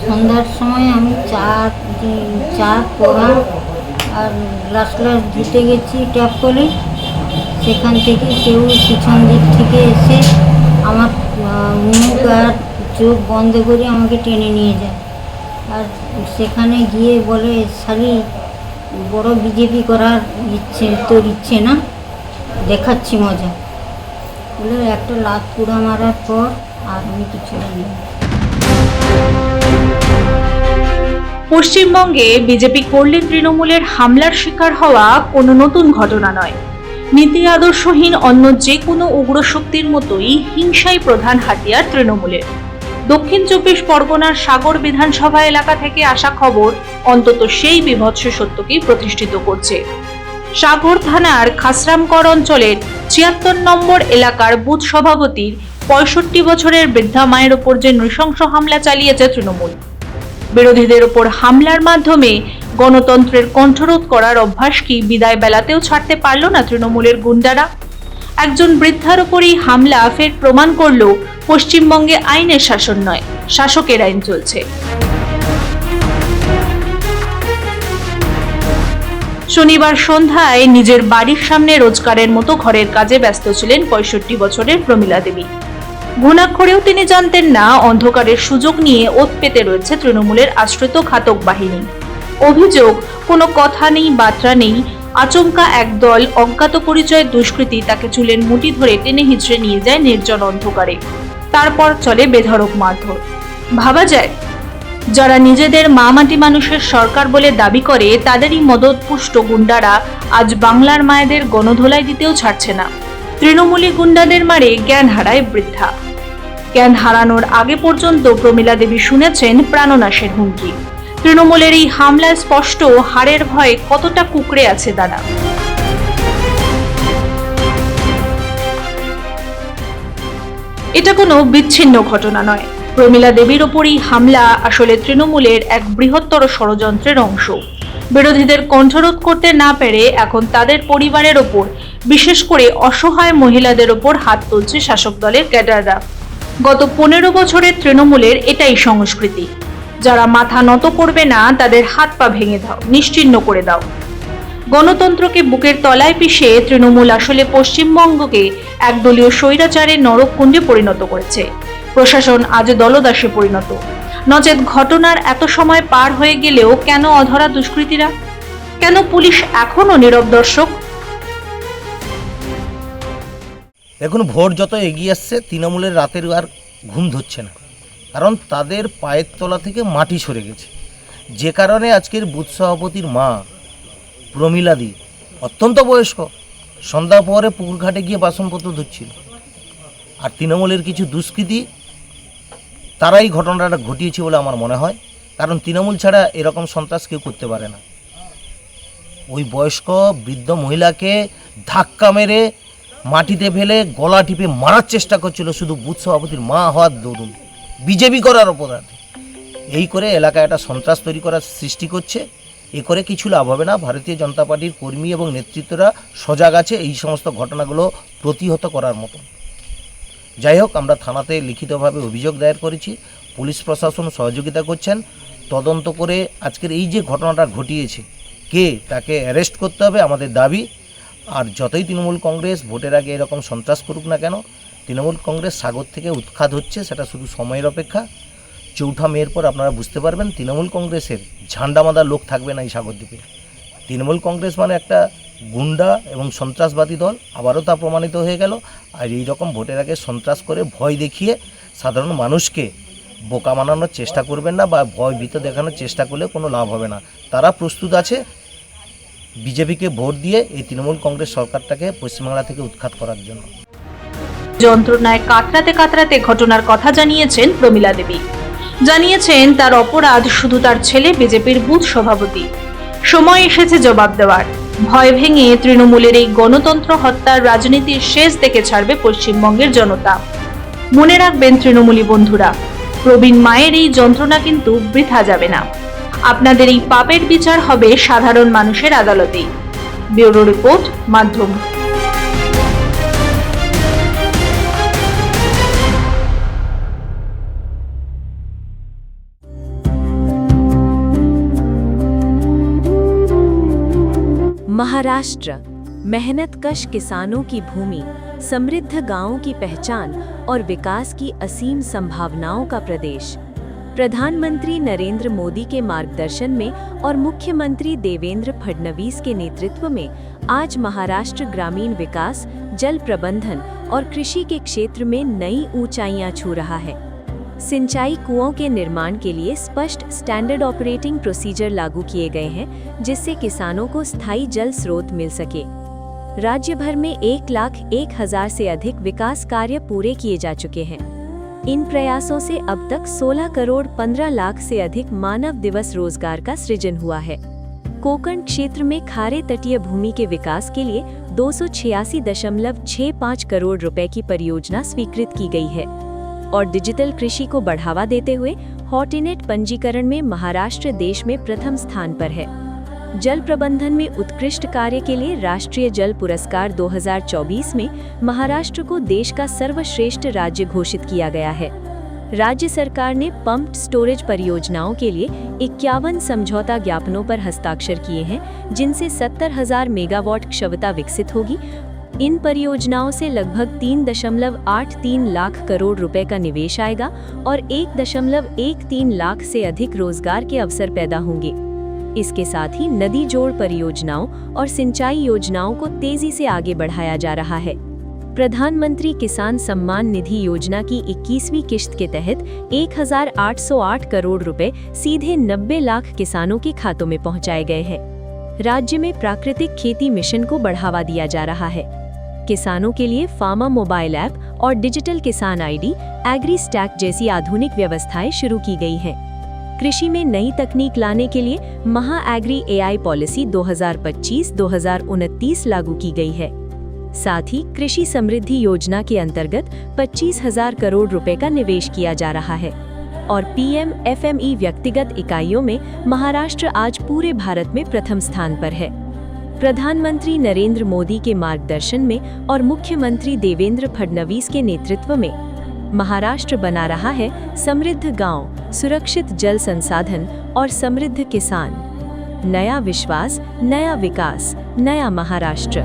সন্ধ্যার সময় আমি চা পোড়া আর গ্লাস ধুতে গেছি ট্যাপ কলে। সেখান থেকে কেউ পিছন দিক থেকে এসে আমার মুখ আর চোখ বন্ধ করে আমাকে টেনে নিয়ে যায়। আর সেখানে গিয়ে বলে, শালি বড় বিজেপি করার ইচ্ছে না, দেখাচ্ছি মজা বলে একটা লাত পুড়া মারার পর আর আমি কিছু জানি না। পশ্চিমবঙ্গে বিজেপি করলে তৃণমূলের হামলার শিকার হওয়া কোনো নতুন ঘটনা নয়। নীতি আদর্শহীন অন্য যে কোনো উগ্র শক্তির মতোই হিংসাই প্রধান হাতিয়ার তৃণমূলের। দক্ষিণ ২৪ পরগনার সাগর বিধানসভা এলাকা থেকে আসা খবর অন্তত সেই বীভৎস সত্যকেই প্রতিষ্ঠিত করছে। সাগর থানার খাসরামকর অঞ্চলের ৭৬ নম্বর এলাকার বুথ সভাপতির ৬৫ বছরের বৃদ্ধা মায়ের ওপর যে নৃশংস হামলা চালিয়েছে তৃণমূল। বিরোধীদের ওপর হামলার মাধ্যমে গণতন্ত্রের কণ্ঠরোধ করার অভ্যাস কি বিদায় বেলাতেও ছাড়তে পারল না তৃণমূলের গুন্ডারা? একজন বৃদ্ধার ওপরই হামলা ফের প্রমাণ করল পশ্চিমবঙ্গে আইনের শাসন নয়, শাসকের আইন চলছে। শনিবার সন্ধ্যায় নিজের বাড়ির সামনে রোজগারের মতো ঘরের কাজে ব্যস্ত ছিলেন ৬৫ বছরের প্রমীলা দেবী। ঘুণাক্ষরেও তিনি জানতেন না অন্ধকারের সুযোগ নিয়ে ওত পেতে রয়েছে তৃণমূলের আশ্রিত ঘাতক বাহিনী। অভিযোগ, কোনো কথা নেই, বার্তা নেই, আচমকা একদল অজ্ঞাত পরিচয় দুষ্কৃতী তাকে চুলের মুঠি ধরে টেনে হিঁচড়ে নিয়ে যায় নির্জন অন্ধকারে। তারপর চলে বেধড়ক মারধর। ভাবা যায়, যারা নিজেদের মা মাটি মানুষের সরকার বলে দাবি করে তাদেরই মদতপুষ্ট গুন্ডারা আজ বাংলার মায়েদের গণধোলাই দিতেও ছাড়ছে না। তৃণমূলী গুন্ডাদের মারে জ্ঞান হারায় বৃদ্ধা। জ্ঞান হারানোর আগে পর্যন্ত প্রমীলা দেবী শুনেছেন প্রাণনাশের হুমকি। তৃণমূলের এই হামলায় স্পষ্ট হারের ভয়ে কতটা কুঁকড়ে আছে তারা। এটা কোনো বিচ্ছিন্ন ঘটনা নয়। প্রমীলা দেবীর ওপরই হামলা আসলে তৃণমূলের এক বৃহত্তর ষড়যন্ত্রের অংশ। বিরোধীদের কণ্ঠরোধ করতে না পেরে এখন তাদের পরিবারের ওপর, বিশেষ করে অসহায় মহিলাদের ওপর হাত তুলছে শাসক দলের ক্যাডাররা। গত ১৫ বছরের তৃণমূলের এটাই সংস্কৃতি। যারা মাথা নত করবে না তাদের হাত পা ভেঙে দাও, নিশ্চিহ্ন করে দাও। গণতন্ত্রকে বুকের তলায় পিষে তৃণমূল আসলে পশ্চিমবঙ্গকে একদলীয় স্বৈরাচারের নরককুণ্ডে পরিণত করেছে। প্রশাসন আজ দলদাসে পরিণত। নচেত ঘটনার এত সময় পার হয়ে গেলেও কেন অধরা দুষ্কৃতীরা? কেন পুলিশ এখনো নীরব দর্শক? দেখুন, ভোট যত এগিয়ে আসছে তৃণমূলের রাতের আর ঘুম ধরছে না, কারণ তাদের পায়ের তলা থেকে মাটি সরে গেছে। যে কারণে আজকের বুথ সভাপতির মা প্রমীলাদি, অত্যন্ত বয়স্ক, সন্ধ্যা পরে পুকুরঘাটে গিয়ে বাসনপত্র ধুচ্ছিল। আর তৃণমূলের কিছু দুষ্কৃতী তারাই ঘটনাটা ঘটিয়েছে বলে আমার মনে হয়, কারণ তৃণমূল ছাড়া এরকম সন্ত্রাস কেউ করতে পারে না। ওই বয়স্ক বৃদ্ধ মহিলাকে ধাক্কা মেরে মাটিতে ফেলে গলা টিপে মারার চেষ্টা করছিল শুধু বুথ সভাপতির মা হওয়ার দরুন, বিজেপি করার অপরাধ। এই করে এলাকায় একটা সন্ত্রাস তৈরি করার সৃষ্টি করছে। এ করে কিছু লাভ হবে না। ভারতীয় জনতা পার্টির কর্মী এবং নেতৃত্বরা সজাগ আছে এই সমস্ত ঘটনাগুলো প্রতিহত করার মতো। যাই হোক, আমরা থানাতে লিখিতভাবে অভিযোগ দায়ের করেছি। পুলিশ প্রশাসন সহযোগিতা করছেন। তদন্ত করে আজকের এই যে ঘটনাটা ঘটিয়েছে কে, তাকে অ্যারেস্ট করতে হবে আমাদের দাবি। আর যতই তৃণমূল কংগ্রেস ভোটের আগে এরকম সন্ত্রাস করুক না কেন, তৃণমূল কংগ্রেস সাগর থেকে উৎখাত হচ্ছে, সেটা শুধু সময়ের অপেক্ষা। ৪ঠা মের পর আপনারা বুঝতে পারবেন তৃণমূল কংগ্রেসের ঝান্ডামাদা লোক থাকবে না এই সাগরদ্বীপে। তৃণমূল কংগ্রেস মানে একটা গুন্ডা এবং সন্ত্রাসবাদী দল, আবারও তা প্রমাণিত হয়ে গেল। আর এই রকম ভোটের আগে সন্ত্রাস করে ভয় দেখিয়ে সাধারণ মানুষকে বোকা বানানোর চেষ্টা করবেন না, বা ভয় ভীত দেখানোর চেষ্টা করলে কোনো লাভ হবে না। তারা প্রস্তুত আছে বিজেপিকে ভোট দিয়ে এই তৃণমূল কংগ্রেস সরকারটাকে পশ্চিমবাংলা থেকে উৎখাত করার জন্য। যন্ত্রণায় কাতরাতে কাতরাতে ঘটনার কথা জানিয়েছেন প্রমীলা দেবী। জানিয়েছেন তার অপরাধ শুধু তার ছেলে বিজেপির বুথ সভাপতি। সময় এসেছে জবাব দেওয়ার। ভয় ভেঙে তৃণমূলের এই গণতন্ত্র হত্যার রাজনীতির শেষ দেখে ছাড়বে পশ্চিমবঙ্গের জনতা। মনে রাখবেন তৃণমূলী বন্ধুরা, প্রবীণ মায়ের এই যন্ত্রণা কিন্তু বৃথা যাবে না। আপনাদের এই পাপের বিচার হবে সাধারণ মানুষের আদালতেই। ব্যুরো রিপোর্ট, মাধ্যম। महाराष्ट्र, मेहनतकश किसानों की भूमि, समृद्ध गांवों की पहचान और विकास की असीम संभावनाओं का प्रदेश। प्रधानमंत्री नरेंद्र मोदी के मार्गदर्शन में और मुख्यमंत्री देवेंद्र फडणवीस के नेतृत्व में आज महाराष्ट्र ग्रामीण विकास, जल प्रबंधन और कृषि के क्षेत्र में नई ऊंचाइयां छू रहा है। सिंचाई कुओं के निर्माण के लिए स्पष्ट स्टैंडर्ड ऑपरेटिंग प्रोसीजर लागू किए गए हैं, जिससे किसानों को स्थायी जल स्रोत मिल सके। राज्य भर में 1,01,000 से अधिक विकास कार्य पूरे किए जा चुके हैं। इन प्रयासों से अब तक 16 करोड़ 15 लाख से अधिक मानव दिवस रोजगार का सृजन हुआ है। कोंकण क्षेत्र में खारे तटीय भूमि के विकास के लिए 286.65 करोड़ रुपए की परियोजना स्वीकृत की गई है और डिजिटल कृषि को बढ़ावा देते हुए हॉटिनेट पंजीकरण में महाराष्ट्र देश में प्रथम स्थान पर है। जल प्रबंधन में उत्कृष्ट कार्य के लिए राष्ट्रीय जल पुरस्कार 2024 में महाराष्ट्र को देश का सर्वश्रेष्ठ राज्य घोषित किया गया है। राज्य सरकार ने पंप्ड स्टोरेज परियोजनाओं के लिए 51 समझौता ज्ञापनों पर हस्ताक्षर किए हैं, जिनसे 70,000 मेगावाट क्षमता विकसित होगी। इन परियोजनाओं से लगभग 3.83 लाख करोड़ रुपए का निवेश आएगा और 1.13 लाख से अधिक रोजगार के अवसर पैदा होंगे। इसके साथ ही नदी जोड़ परियोजनाओं और सिंचाई योजनाओं को तेजी से आगे बढ़ाया जा रहा है। प्रधानमंत्री किसान सम्मान निधि योजना की 21वीं किश्त के तहत 1,808 करोड़ रुपए सीधे 90 लाख किसानों के खातों में पहुंचाए गए हैं। राज्य में प्राकृतिक खेती मिशन को बढ़ावा दिया जा रहा है। किसानों के लिए फार्मर मोबाइल ऐप और डिजिटल किसान आईडी, एग्री स्टैक जैसी आधुनिक व्यवस्थाएं शुरू की गई हैं। कृषि में नई तकनीक लाने के लिए महा एग्री एआई पॉलिसी 2025-2029 लागू की गई है। साथ ही कृषि समृद्धि योजना के अंतर्गत 25,000 करोड़ रुपए का निवेश किया जा रहा है और पीएम एफएमई व्यक्तिगत इकाइयों में महाराष्ट्र आज पूरे भारत में प्रथम स्थान पर है। प्रधानमंत्री नरेंद्र मोदी के मार्गदर्शन में और मुख्यमंत्री देवेंद्र फडणवीस के नेतृत्व में महाराष्ट्र बना रहा है समृद्ध गांव, सुरक्षित जल संसाधन और समृद्ध किसान। नया विश्वास, नया विकास, नया महाराष्ट्र।